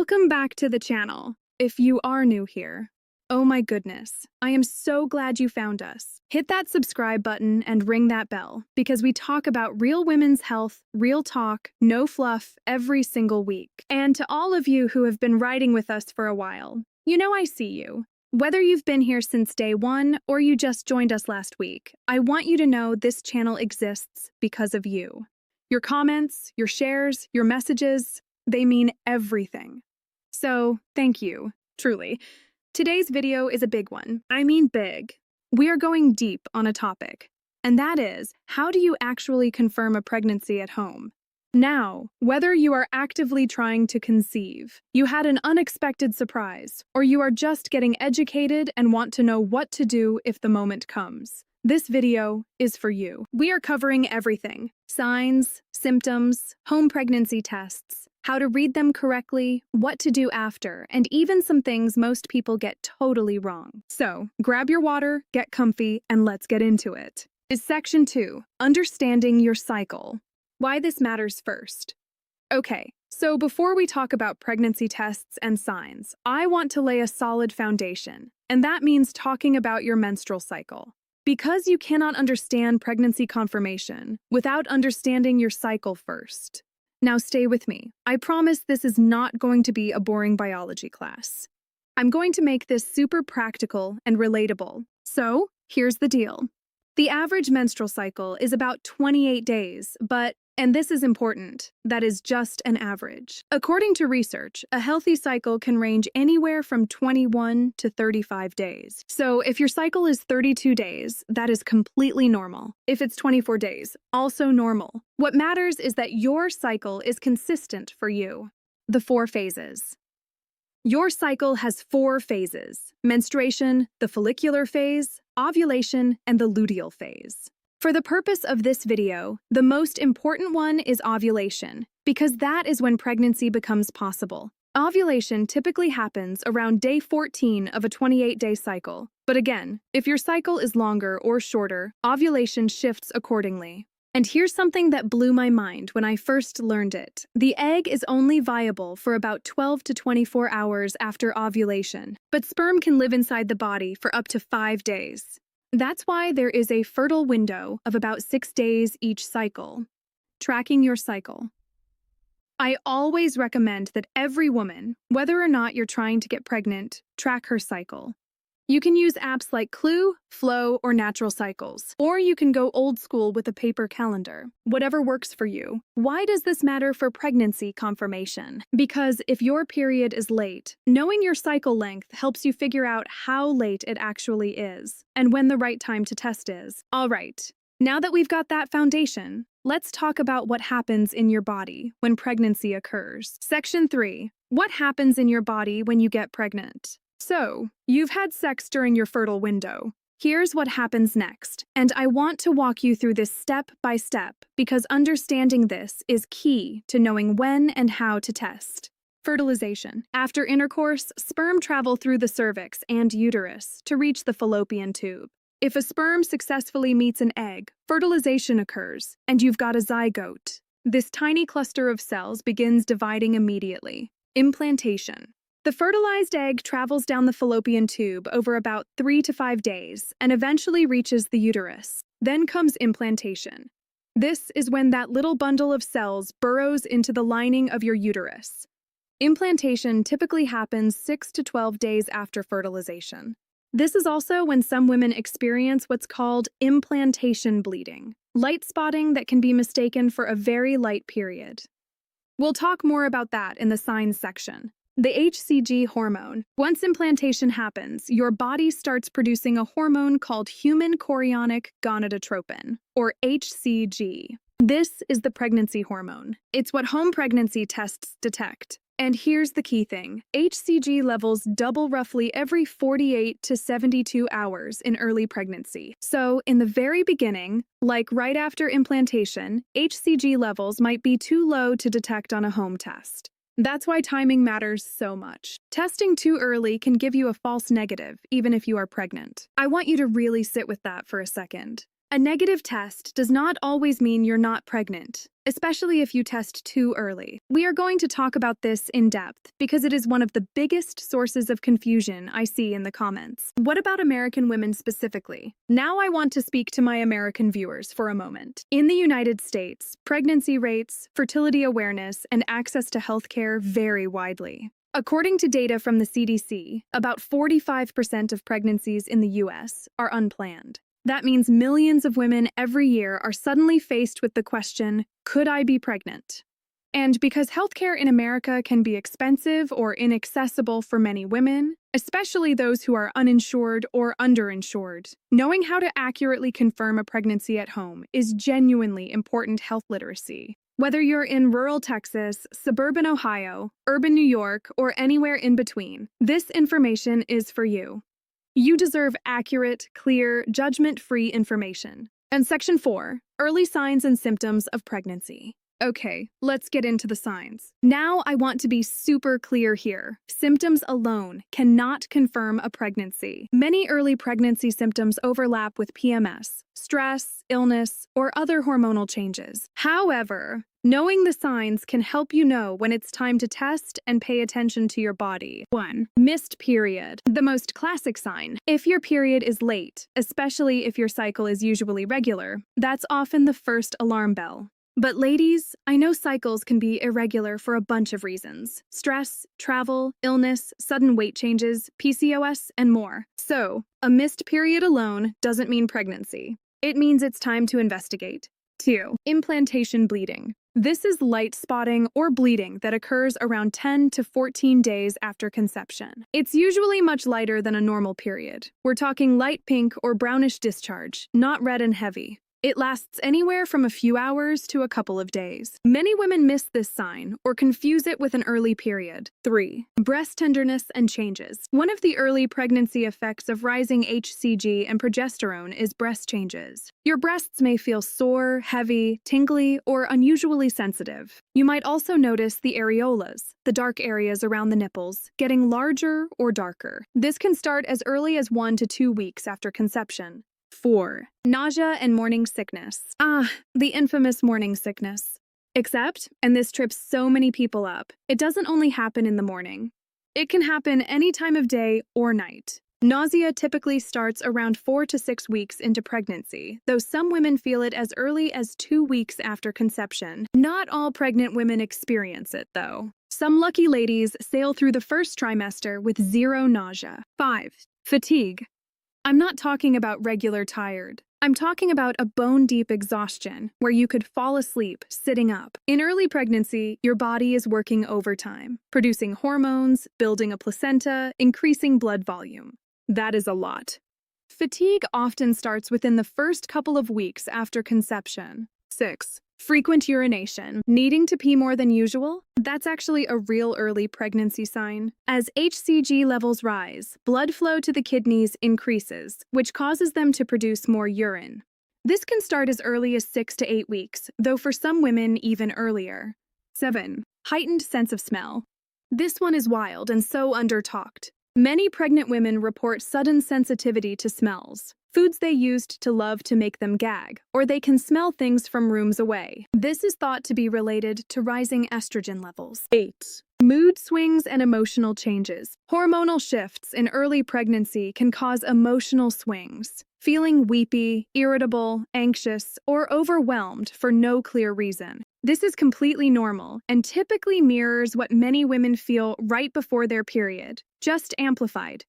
Welcome back to the channel. If you are new here, oh my goodness, I am so glad you found us. Hit that subscribe button and ring that bell because we talk about real women's health, real talk, no fluff every single week. And to all of you who have been riding with us for a while, you know I see you. Whether you've been here since day one or you just joined us last week, I want you to know this channel exists because of you. Your comments, your shares, your messages, they mean everything. So, thank you, truly. Today's video is a big one. I mean big. We are going deep on a topic, and that is, how do you actually confirm a pregnancy at home? Now, whether you are actively trying to conceive, you had an unexpected surprise, or you are just getting educated and want to know what to do if the moment comes, this video is for you. We are covering everything: signs, symptoms, home pregnancy tests, how to read them correctly, what to do after, and even some things most people get totally wrong. So, grab your water, get comfy, and let's get into it. Is Section 2, Understanding Your Cycle. Why this matters first. Okay, so before we talk about pregnancy tests and signs, I want to lay a solid foundation, and that means talking about your menstrual cycle. Because you cannot understand pregnancy confirmation without understanding your cycle first. Now stay with me. I promise this is not going to be a boring biology class. I'm going to make this super practical and relatable. So, here's the deal. The average menstrual cycle is about 28 days, but, and this is important, that is just an average. According to research, a healthy cycle can range anywhere from 21 to 35 days. So if your cycle is 32 days, that is completely normal. If it's 24 days, also normal. What matters is that your cycle is consistent for you. The 4 phases. Your cycle has 4 phases: menstruation, the follicular phase, ovulation, and the luteal phase. For the purpose of this video, the most important one is ovulation, because that is when pregnancy becomes possible. Ovulation typically happens around day 14 of a 28-day cycle. But again, if your cycle is longer or shorter, ovulation shifts accordingly. And here's something that blew my mind when I first learned it. The egg is only viable for about 12 to 24 hours after ovulation, but sperm can live inside the body for up to 5 days. That's why there is a fertile window of about 6 days each cycle. Tracking your cycle. I always recommend that every woman, whether or not you're trying to get pregnant, track her cycle. You can use apps like Clue, Flow, or Natural Cycles, or you can go old school with a paper calendar. Whatever works for you. Why does this matter for pregnancy confirmation? Because if your period is late, knowing your cycle length helps you figure out how late it actually is, and when the right time to test is. All right, now that we've got that foundation, let's talk about what happens in your body when pregnancy occurs. Section 3. What happens in your body when you get pregnant? So, you've had sex during your fertile window. Here's what happens next, and I want to walk you through this step by step because understanding this is key to knowing when and how to test. Fertilization. After intercourse, sperm travel through the cervix and uterus to reach the fallopian tube. If a sperm successfully meets an egg, fertilization occurs, and you've got a zygote. This tiny cluster of cells begins dividing immediately. Implantation. The fertilized egg travels down the fallopian tube over about 3 to 5 days and eventually reaches the uterus. Then comes implantation. This is when that little bundle of cells burrows into the lining of your uterus. Implantation typically happens 6 to 12 days after fertilization. This is also when some women experience what's called implantation bleeding, light spotting that can be mistaken for a very light period. We'll talk more about that in the signs section. The HCG hormone. Once implantation happens, your body starts producing a hormone called human chorionic gonadotropin, or HCG. This is the pregnancy hormone. It's what home pregnancy tests detect. And here's the key thing. HCG levels double roughly every 48 to 72 hours in early pregnancy. So, in the very beginning, like right after implantation, HCG levels might be too low to detect on a home test. That's why timing matters so much. Testing too early can give you a false negative, even if you are pregnant. I want you to really sit with that for a second. A negative test does not always mean you're not pregnant, especially if you test too early. We are going to talk about this in depth because it is one of the biggest sources of confusion I see in the comments. What about American women specifically? Now I want to speak to my American viewers for a moment. In the United States, pregnancy rates, fertility awareness, and access to healthcare vary widely. According to data from the CDC, about 45% of pregnancies in the US are unplanned. That means millions of women every year are suddenly faced with the question, could I be pregnant? And because healthcare in America can be expensive or inaccessible for many women, especially those who are uninsured or underinsured, knowing how to accurately confirm a pregnancy at home is genuinely important health literacy. Whether you're in rural Texas, suburban Ohio, urban New York, or anywhere in between, this information is for you. You deserve accurate, clear, judgment-free information. And Section 4, Early Signs and Symptoms of Pregnancy. Okay, let's get into the signs. Now I want to be super clear here. Symptoms alone cannot confirm a pregnancy. Many early pregnancy symptoms overlap with PMS, stress, illness, or other hormonal changes. However, knowing the signs can help you know when it's time to test and pay attention to your body. 1. Missed period. The most classic sign. If your period is late, especially if your cycle is usually regular, that's often the first alarm bell. But ladies, I know cycles can be irregular for a bunch of reasons. Stress, travel, illness, sudden weight changes, PCOS, and more. So, a missed period alone doesn't mean pregnancy. It means it's time to investigate. 2. Implantation bleeding. This is light spotting or bleeding that occurs around 10 to 14 days after conception. It's usually much lighter than a normal period. We're talking light pink or brownish discharge, not red and heavy. It lasts anywhere from a few hours to a couple of days. Many women miss this sign or confuse it with an early period. 3. Breast tenderness and changes. One of the early pregnancy effects of rising HCG and progesterone is breast changes. Your breasts may feel sore, heavy, tingly, or unusually sensitive. You might also notice the areolas, the dark areas around the nipples, getting larger or darker. This can start as early as 1 to 2 weeks after conception. 4. Nausea and morning sickness. The infamous morning sickness. Except, and this trips so many people up, it doesn't only happen in the morning. It can happen any time of day or night. Nausea typically starts around 4 to 6 weeks into pregnancy, though some women feel it as early as 2 weeks after conception. Not all pregnant women experience it, though. Some lucky ladies sail through the first trimester with zero nausea. 5. Fatigue. I'm not talking about regular tired. I'm talking about a bone-deep exhaustion where you could fall asleep sitting up. In early pregnancy, your body is working overtime, producing hormones, building a placenta, increasing blood volume. That is a lot. Fatigue often starts within the first couple of weeks after conception. 6. Frequent urination. Needing to pee more than usual? That's actually a real early pregnancy sign. As HCG levels rise, blood flow to the kidneys increases, which causes them to produce more urine. This can start as early as 6 to 8 weeks, though for some women even earlier. 7. Heightened sense of smell. This one is wild and so under-talked. Many pregnant women report sudden sensitivity to smells. Foods they used to love to make them gag, or they can smell things from rooms away. This is thought to be related to rising estrogen levels. 8. Mood swings and emotional changes. Hormonal shifts in early pregnancy can cause emotional swings, feeling weepy, irritable, anxious, or overwhelmed for no clear reason. This is completely normal and typically mirrors what many women feel right before their period, just amplified.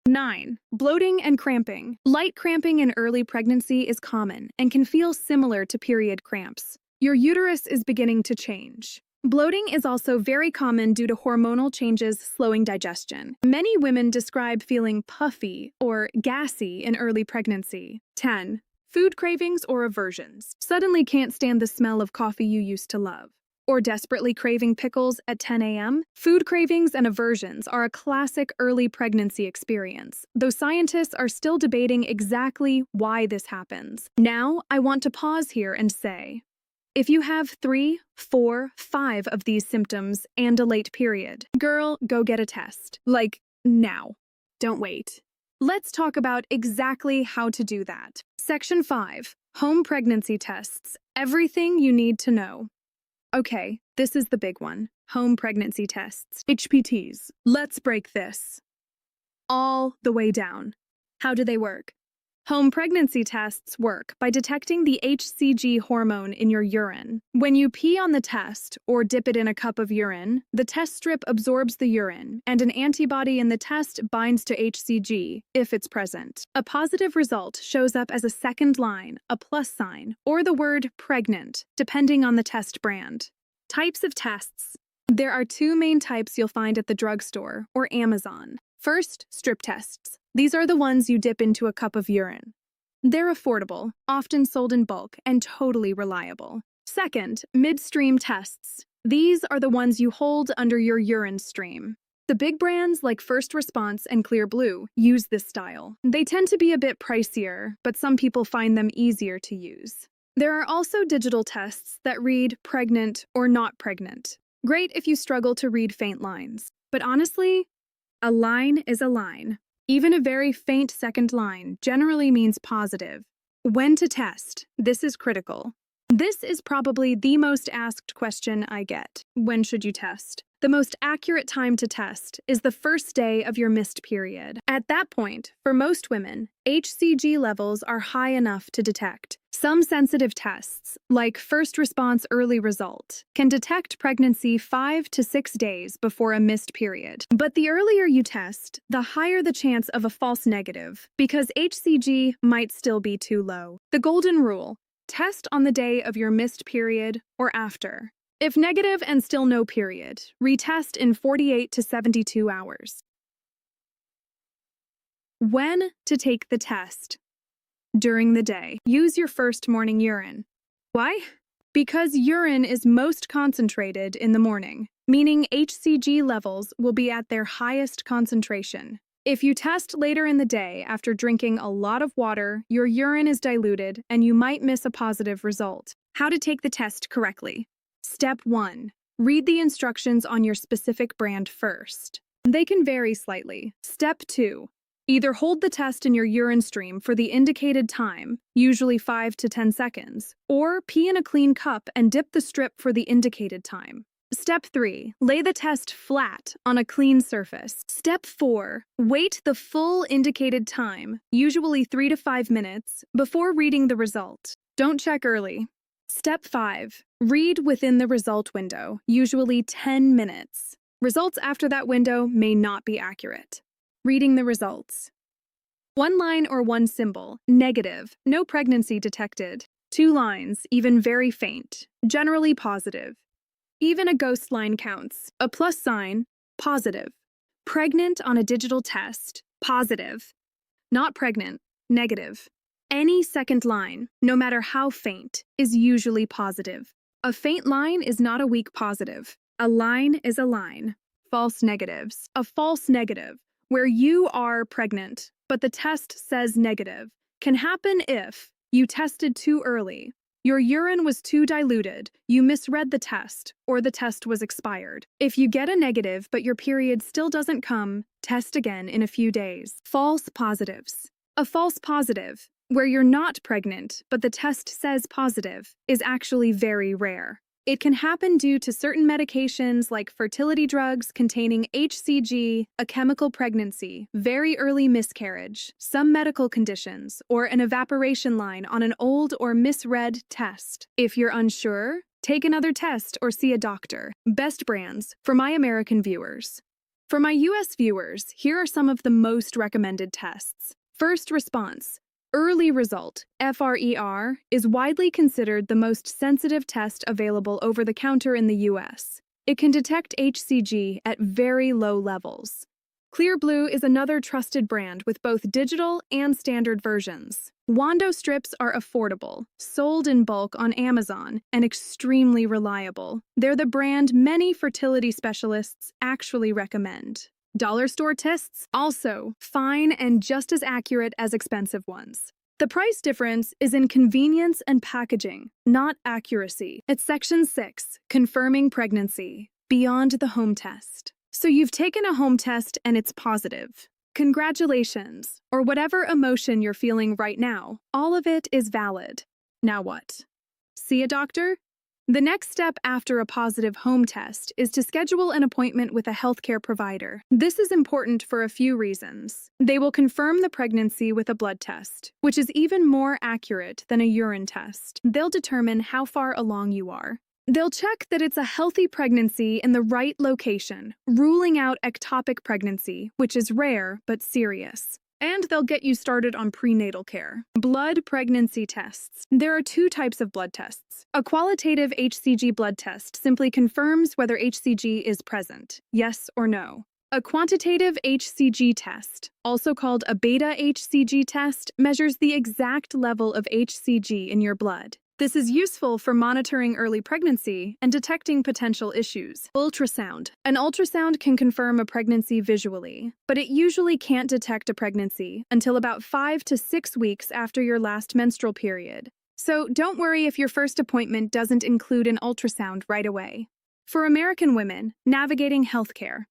9. Bloating and cramping. Light cramping in early pregnancy is common and can feel similar to period cramps. Your uterus is beginning to change. Bloating is also very common due to hormonal changes slowing digestion. Many women describe feeling puffy or gassy in early pregnancy. 10. Food cravings or aversions. Suddenly can't stand the smell of coffee you used to love. Or desperately craving pickles at 10 a.m.? Food cravings and aversions are a classic early pregnancy experience, though scientists are still debating exactly why this happens. Now, I want to pause here and say, if you have 3, 4, 5 of these symptoms and a late period, girl, go get a test. Like, now. Don't wait. Let's talk about exactly how to do that. Section 5. Home pregnancy tests. Everything you need to know. Okay, this is the big one. Home pregnancy tests. HPTs. Let's break this all the way down. How do they work? Home pregnancy tests work by detecting the HCG hormone in your urine. When you pee on the test or dip it in a cup of urine, the test strip absorbs the urine, and an antibody in the test binds to HCG if it's present. A positive result shows up as a second line, a plus sign, or the word pregnant, depending on the test brand. Types of tests. There are two main types you'll find at the drugstore or Amazon. First, strip tests. These are the ones you dip into a cup of urine. They're affordable, often sold in bulk, and totally reliable. Second, midstream tests. These are the ones you hold under your urine stream. The big brands like First Response and Clear Blue use this style. They tend to be a bit pricier, but some people find them easier to use. There are also digital tests that read pregnant or not pregnant. Great if you struggle to read faint lines. But honestly, a line is a line. Even a very faint second line generally means positive. When to test? This is critical. This is probably the most asked question I get. When should you test? The most accurate time to test is the first day of your missed period. At that point, for most women, HCG levels are high enough to detect. Some sensitive tests, like First Response Early Result, can detect pregnancy 5 to 6 days before a missed period. But the earlier you test, the higher the chance of a false negative, because HCG might still be too low. The golden rule: test on the day of your missed period or after. If negative and still no period, retest in 48 to 72 hours. When to take the test? During the day. Use your first morning urine. Why? Because urine is most concentrated in the morning, meaning HCG levels will be at their highest concentration. If you test later in the day after drinking a lot of water, your urine is diluted and you might miss a positive result. How to take the test correctly? Step 1. Read the instructions on your specific brand first. They can vary slightly. Step 2. Either hold the test in your urine stream for the indicated time, usually 5 to 10 seconds, or pee in a clean cup and dip the strip for the indicated time. Step 3. Lay the test flat on a clean surface. Step 4. Wait the full indicated time, usually 3 to 5 minutes, before reading the result. Don't check early. Step 5. Read within the result window, usually 10 minutes. Results after that window may not be accurate. Reading the results. One line or one symbol, negative, no pregnancy detected. Two lines, even very faint, generally positive. Even a ghost line counts. A plus sign, positive. Pregnant on a digital test, positive. Not pregnant, negative. Any second line, no matter how faint, is usually positive. A faint line is not a weak positive. A line is a line. False negatives. A false negative, where you are pregnant, but the test says negative, can happen if you tested too early, your urine was too diluted, you misread the test, or the test was expired. If you get a negative but your period still doesn't come, test again in a few days. False positives. A false positive, where you're not pregnant but the test says positive, is actually very rare. It can happen due to certain medications like fertility drugs containing HCG, a chemical pregnancy, very early miscarriage, some medical conditions, or an evaporation line on an old or misread test. If you're unsure, take another test or see a doctor. Best brands for my American viewers. For my US viewers, here are some of the most recommended tests. First Response. Early Result, FRER, is widely considered the most sensitive test available over the counter in the US. It can detect HCG at very low levels. Clear Blue is another trusted brand with both digital and standard versions. Wando strips are affordable, sold in bulk on Amazon, and extremely reliable. They're the brand many fertility specialists actually recommend. Dollar store tests, also fine and just as accurate as expensive ones. The price difference is in convenience and packaging, not accuracy. It's Section 6, Confirming Pregnancy, beyond the home test. So you've taken a home test and it's positive. Congratulations, or whatever emotion you're feeling right now, all of it is valid. Now what? See a doctor? The next step after a positive home test is to schedule an appointment with a healthcare provider. This is important for a few reasons. They will confirm the pregnancy with a blood test, which is even more accurate than a urine test. They'll determine how far along you are. They'll check that it's a healthy pregnancy in the right location, ruling out ectopic pregnancy, which is rare but serious. And they'll get you started on prenatal care. Blood pregnancy tests. There are two types of blood tests. A qualitative HCG blood test simply confirms whether HCG is present, yes or no. A quantitative HCG test, also called a beta HCG test, measures the exact level of HCG in your blood. This is useful for monitoring early pregnancy and detecting potential issues. Ultrasound. An ultrasound can confirm a pregnancy visually, but it usually can't detect a pregnancy until about 5 to 6 weeks after your last menstrual period. So don't worry if your first appointment doesn't include an ultrasound right away. For American women, navigating healthcare.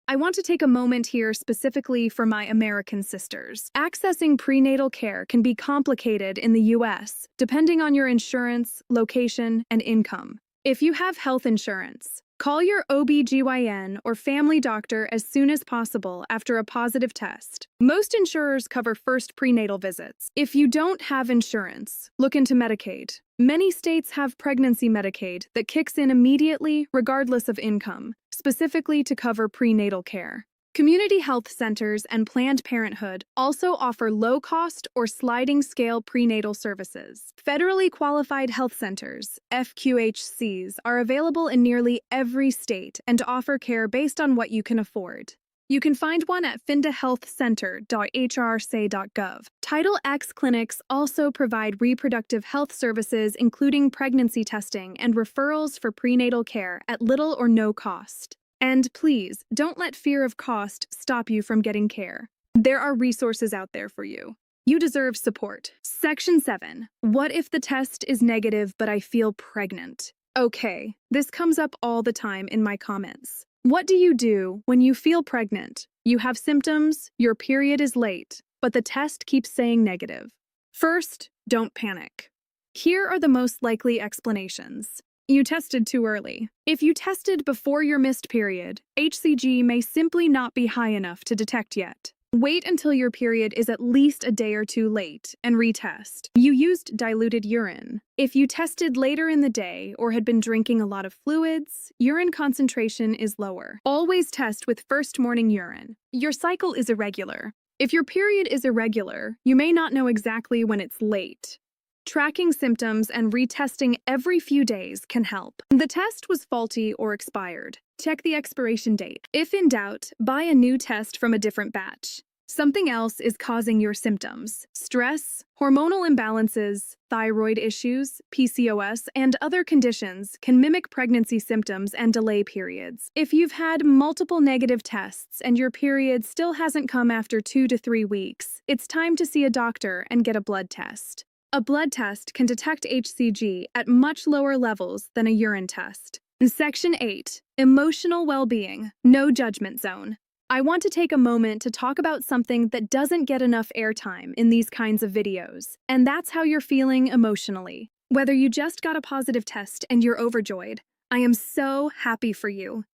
I want to take a moment here specifically for my American sisters. Accessing prenatal care can be complicated in the U.S., depending on your insurance, location, and income. If you have health insurance, call your OB/GYN or family doctor as soon as possible after a positive test. Most insurers cover first prenatal visits. If you don't have insurance, look into Medicaid. Many states have pregnancy Medicaid that kicks in immediately regardless of income, specifically to cover prenatal care. Community health centers and Planned Parenthood also offer low-cost or sliding-scale prenatal services. Federally qualified health centers, FQHCs, are available in nearly every state and offer care based on what you can afford. You can find one at findahealthcenter.hrsa.gov. Title X clinics also provide reproductive health services, including pregnancy testing and referrals for prenatal care at little or no cost. And please, don't let fear of cost stop you from getting care. There are resources out there for you. You deserve support. Section 7. What if the test is negative but I feel pregnant? Okay, this comes up all the time in my comments. What do you do when you feel pregnant? You have symptoms, your period is late, but the test keeps saying negative. First, don't panic. Here are the most likely explanations. You tested too early. If you tested before your missed period, HCG may simply not be high enough to detect yet. Wait until your period is at least a day or two late and retest. You used diluted urine. If you tested later in the day or had been drinking a lot of fluids, urine concentration is lower. Always test with first morning urine. Your cycle is irregular. If your period is irregular, you may not know exactly when it's late. Tracking symptoms and retesting every few days can help. The test was faulty or expired. Check the expiration date. If in doubt, buy a new test from a different batch. Something else is causing your symptoms. Stress, hormonal imbalances, thyroid issues, PCOS, and other conditions can mimic pregnancy symptoms and delay periods. If you've had multiple negative tests and your period still hasn't come after 2 to 3 weeks, it's time to see a doctor and get a blood test. A blood test can detect HCG at much lower levels than a urine test. Section 8. Emotional well-being. No judgment zone. I want to take a moment to talk about something that doesn't get enough airtime in these kinds of videos, and that's how you're feeling emotionally. Whether you just got a positive test and you're overjoyed, I am so happy for you.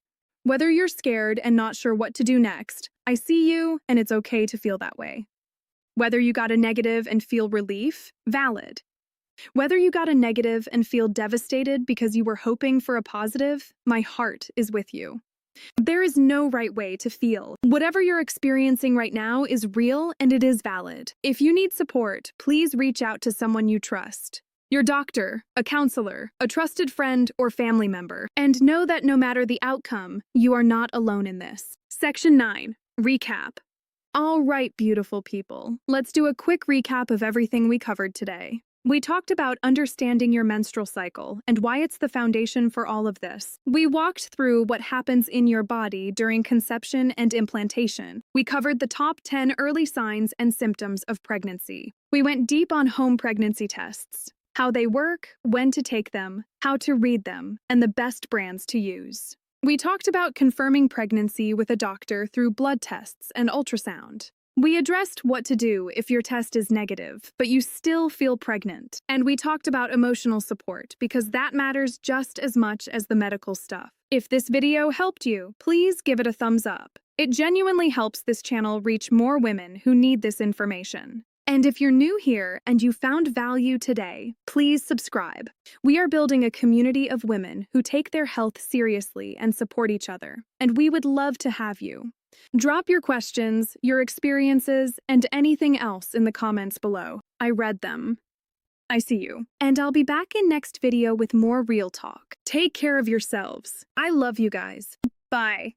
Whether you're scared and not sure what to do next, I see you, and it's okay to feel that way. Whether you got a negative and feel relief, valid. Whether you got a negative and feel devastated because you were hoping for a positive, my heart is with you. There is no right way to feel. Whatever you're experiencing right now is real and it is valid. If you need support, please reach out to someone you trust. Your doctor, a counselor, a trusted friend, or family member. And know that no matter the outcome, you are not alone in this. Section 9. Recap. All right, beautiful people. Let's do a quick recap of everything we covered today. We talked about understanding your menstrual cycle and why it's the foundation for all of this. We walked through what happens in your body during conception and implantation. We covered the top 10 early signs and symptoms of pregnancy. We went deep on home pregnancy tests, how they work, when to take them, how to read them, and the best brands to use. We talked about confirming pregnancy with a doctor through blood tests and ultrasound. We addressed what to do if your test is negative, but you still feel pregnant. And we talked about emotional support because that matters just as much as the medical stuff. If this video helped you, please give it a thumbs up. It genuinely helps this channel reach more women who need this information. And if you're new here and you found value today, please subscribe. We are building a community of women who take their health seriously and support each other, and we would love to have you. Drop your questions, your experiences, and anything else in the comments below. I read them. I see you. And I'll be back in next video with more real talk. Take care of yourselves. I love you guys. Bye.